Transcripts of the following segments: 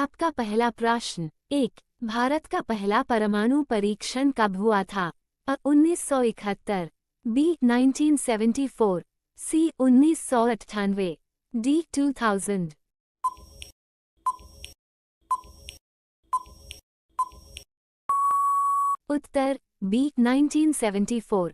आपका पहला प्रश्न। 1. भारत का पहला परमाणु परीक्षण कब हुआ था? अ. 1971, बी. 1974, सी. 1998, डी. 2000। उत्तर बी. 1974।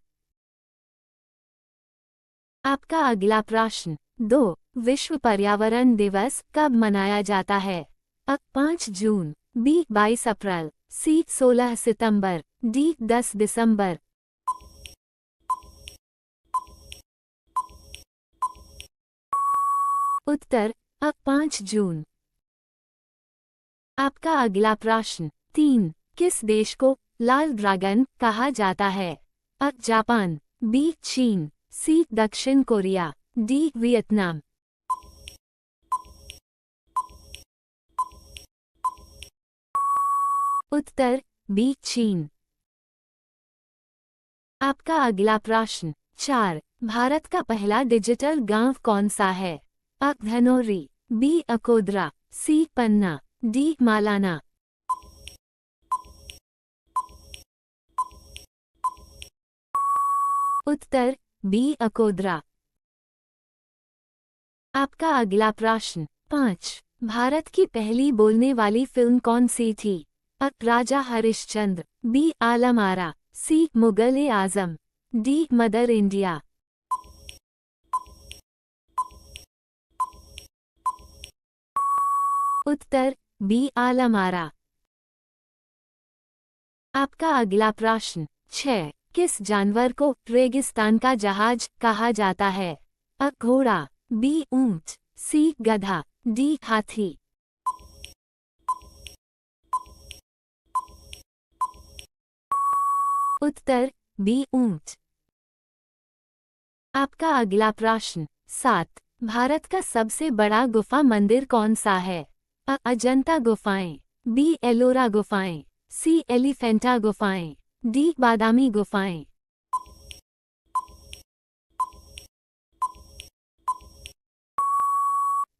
आपका अगला प्रश्न। 2. विश्व पर्यावरण दिवस कब मनाया जाता है? अ. 5 जून, बी. 22 अप्रैल, सी. 16 सितंबर, डी. 10 दिसंबर। उत्तर अ. 5 जून। आपका अगला प्रश्न। 3. किस देश को लाल ड्रैगन कहा जाता है? अ. Japan, B. चीन, सी. दक्षिण कोरिया, डी. वियतनाम। उत्तर बी. चीन। आपका अगला प्रश्न। 4. भारत का पहला डिजिटल गांव कौन सा है? अ. धनौरी, बी. अकोदरा, सी. पन्ना, डी. मालाना। उत्तर बी. अकोदरा। आपका अगला प्रश्न। 5. भारत की पहली बोलने वाली फिल्म कौन सी थी? अ. Raja Harishchandra, B. Alam Ara, C. Mughal-e-Azam, D. Mother India. उत्तर बी. आलम आरा। आपका अगला प्रश्न। 6. किस जानवर को रेगिस्तान का जहाज कहा जाता है? अ. घोड़ा, बी. ऊंट, सी. गधा, डी. हाथी। उत्तर बी. ऊंट। आपका अगला प्रश्न। 7. भारत का सबसे बड़ा गुफा मंदिर कौन सा है? अ. अजंता गुफाएं, बी. एलोरा गुफाएं, सी. एलिफेंटा गुफाएं, डी. बादामी गुफाएं।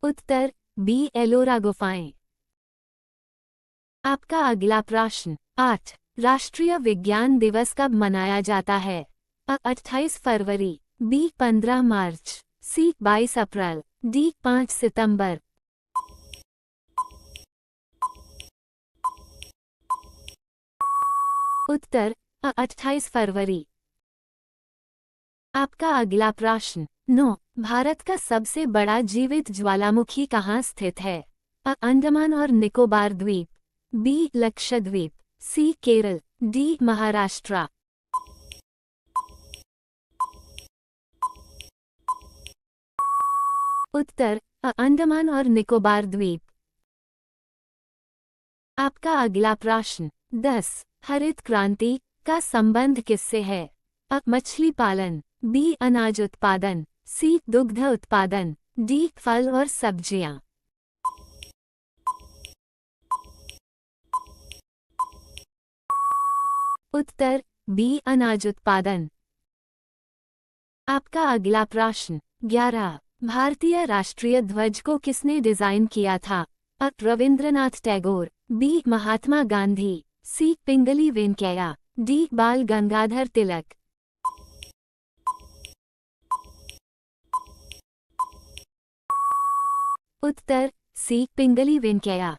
उत्तर बी. एलोरा गुफाएं। आपका अगला प्रश्न। 8. राष्ट्रीय विज्ञान दिवस कब मनाया जाता है? अ. 28 फरवरी, बी. 15 मार्च, सी. 22 अप्रैल, डी. 5 सितंबर। उत्तर अ. 28 फरवरी। आपका अगला प्रश्न। 9. भारत का सबसे बड़ा जीवित ज्वालामुखी कहाँ स्थित है? अ. अंडमान और निकोबार द्वीप, बी. लक्षद्वीप, सी. केरल, डी. महाराष्ट्र। उत्तर अ. अंडमान और निकोबार द्वीप। आपका अगला प्रश्न। 10. हरित क्रांति का संबंध किससे है? अ. मछली पालन, बी. अनाज उत्पादन, सी. दुग्ध उत्पादन, डी. फल और सब्जियां। उत्तर बी. अनाज उत्पादन। आपका अगला प्रश्न। 11. भारतीय राष्ट्रीय ध्वज को किसने डिजाइन किया था? अ. रविंद्रनाथ टैगोर, बी. महात्मा गांधी, सी. पिंगली वेंकैया, डी. बाल गंगाधर तिलक। उत्तर सी. पिंगली वेंकैया।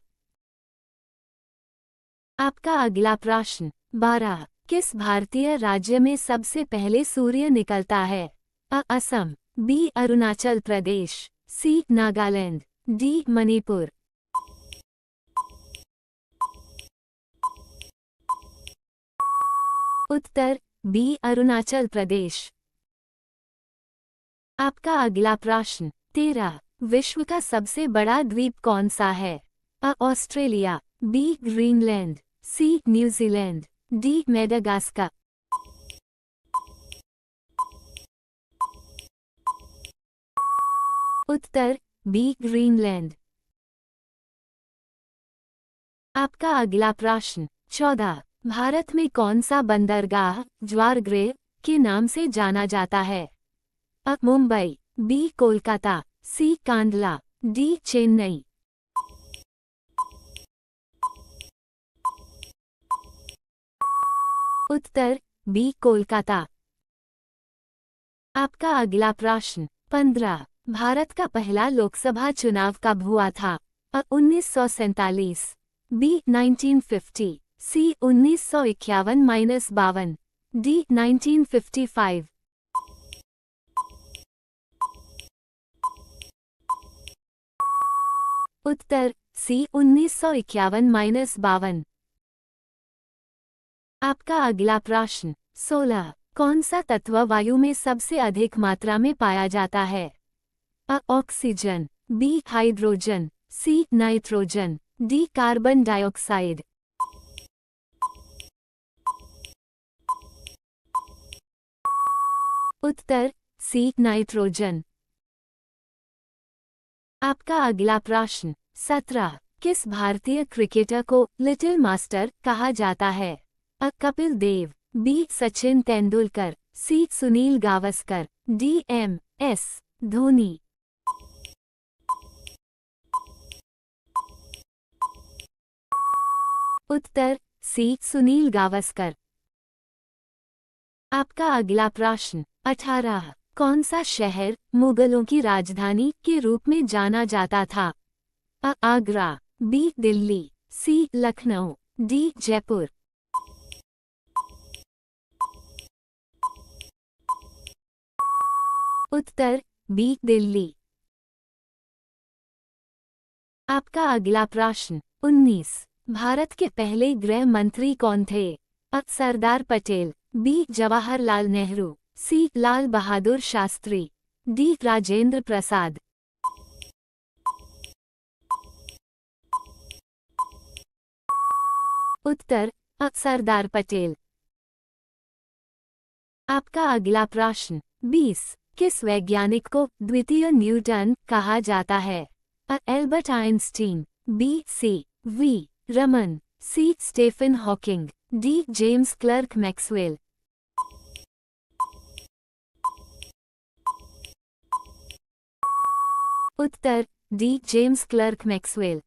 आपका अगला प्रश्न। 12. किस भारतीय राज्य में सबसे पहले सूर्य निकलता है? अ. असम, बी. अरुणाचल प्रदेश, सी. नागालैंड, डी. मणिपुर। उत्तर बी. अरुणाचल प्रदेश। आपका अगला प्रश्न। 13. विश्व का सबसे बड़ा द्वीप कौन सा है? अ. Australia, B. Greenland, C. New Zealand, D. Madagascar. उत्तर बी. ग्रीनलैंड। आपका अगला प्रश्न। 14. भारत में कौन सा बंदरगाह ज्वारगृह के नाम से जाना जाता है? अ. मुंबई, बी. कोलकाता, सी. कांडला, डी. चेन्नई। उत्तर बी कोलकाता। आपका अगला प्रश्न 15। भारत का पहला लोकसभा चुनाव कब हुआ था? 1947, बी 1950, सी 1951-52, डी 1955। उत्तर सी 1951-52। आपका अगला प्रश्न 16। कौन सा तत्व वायु में सबसे अधिक मात्रा में पाया जाता है? Oxygen, B hydrogen, C nitrogen, D carbon dioxide. उत्तर सी नाइट्रोजन। आपका अगला प्रश्न 17। किस भारतीय क्रिकेटर को लिटिल मास्टर कहा जाता है? कपिल देव, बी सचिन तेंदुलकर, सी सुनील गावस्कर, डी एम.एस. धोनी। उत्तर सी सुनील गावस्कर। आपका अगला प्रश्न 18। कौन सा शहर मुगलों की राजधानी के रूप में जाना जाता था? आगरा, बी दिल्ली, सी लखनऊ, डी जयपुर। उत्तर बी दिल्ली। आपका अगला प्रश्न 19। भारत के पहले गृह मंत्री कौन थे? सरदार पटेल, बी जवाहरलाल नेहरू, सी लाल बहादुर शास्त्री, डी राजेंद्र प्रसाद। उत्तर सरदार पटेल। आपका अगला प्रश्न 20। किस वैज्ञानिक को द्वितीय न्यूटन कहा जाता है? Albert Einstein, B C V Raman, C Stephen Hawking, D James Clerk Maxwell. उत्तर डी जेम्स क्लर्क मैक्सवेल।